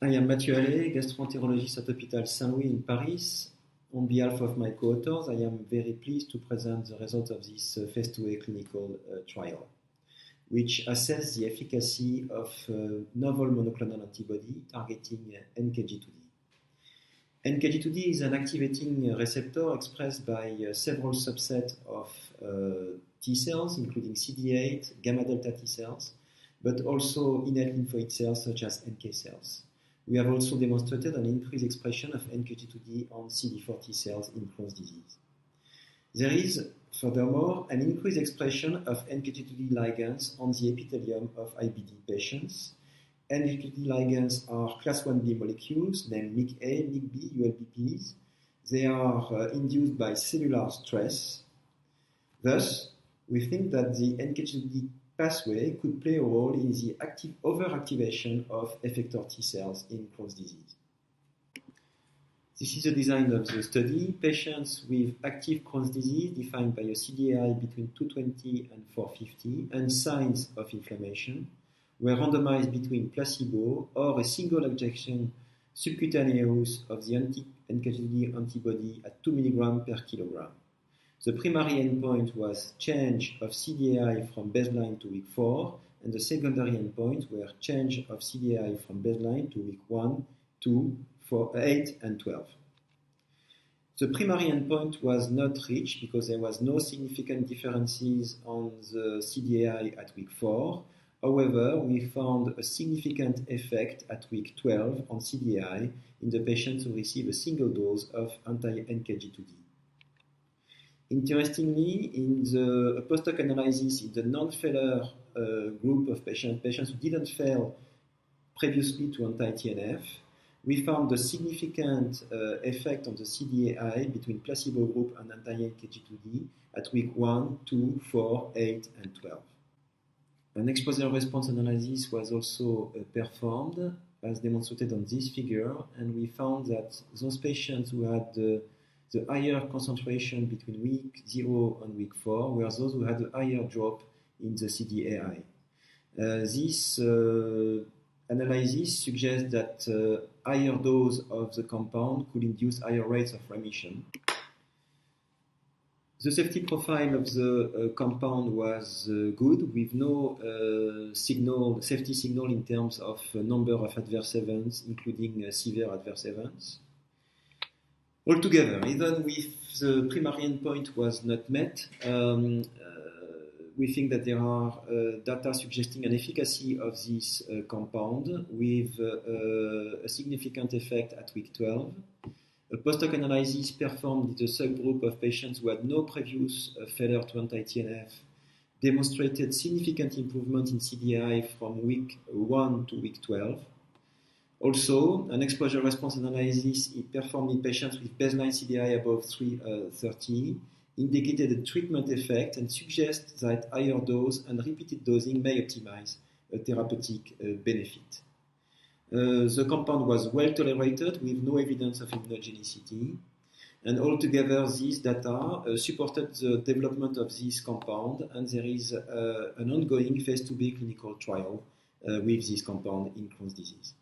I am Mathieu Allais, gastroenterologist at Hôpital Saint-Louis in Paris. On behalf of my co-authors, I am very pleased to present the results of this phase 2A clinical trial, which assess the efficacy of novel monoclonal antibody targeting NKG2D. NKG2D is an activating receptor expressed by several subsets of T cells, including CD8, gamma delta T cells, but also innate lymphoid cells such as NK cells. We have also demonstrated an increased expression of NKG2D on CD4 T cells in Crohn's disease. There is, furthermore, an increased expression of NKG2D ligands on the epithelium of IBD patients. NKG2D ligands are class 1b molecules named MICA, MICB, ULBPs. They are induced by cellular stress. Thus, we think that the NKG2D pathway could play a role in the overactivation of effector T cells in Crohn's disease. This is the design of the study. Patients with active Crohn's disease defined by a CDAI between 220 and 450 and signs of inflammation were randomized between placebo or a single injection subcutaneous of the anti-NKG2D antibody at 2 mg per kilogram. The primary endpoint was change of CDAI from baseline to week 4, and the secondary endpoint were change of CDAI from baseline to week 1, 2, 4, 8, and 12. The primary endpoint was not reached because there was no significant differences on the CDAI at week 4. However, we found a significant effect at week 12 on CDAI in the patients who received a single dose of anti-NKG2D. Interestingly, in the post-hoc analysis in the non-failure group of patients who didn't fail previously to anti-TNF, we found a significant effect on the CDAI between placebo group and anti-NKG2D at week 1, 2, 4, 8, and 12. An exposure response analysis was also performed, as demonstrated on this figure, and we found that those patients who had the higher concentration between week 0 and week 4 were those who had a higher drop in the CDAI. This analysis suggests that higher dose of the compound could induce higher rates of remission. The safety profile of the compound was good, with no safety signal in terms of number of adverse events, including severe adverse events. Altogether, even if the primary endpoint was not met, we think that there are data suggesting an efficacy of this compound with a significant effect at week 12. A post-hoc analysis performed in the subgroup of patients who had no previous failure to anti-TNF demonstrated significant improvement in CDAI from week 1 to week 12. Also, an exposure response analysis performed in patients with baseline CDAI above 330 indicated a treatment effect and suggests that higher dose and repeated dosing may optimize a therapeutic benefit. The compound was well tolerated with no evidence of immunogenicity, and altogether these data supported the development of this compound, and there is an ongoing phase 2B clinical trial with this compound in Crohn's disease.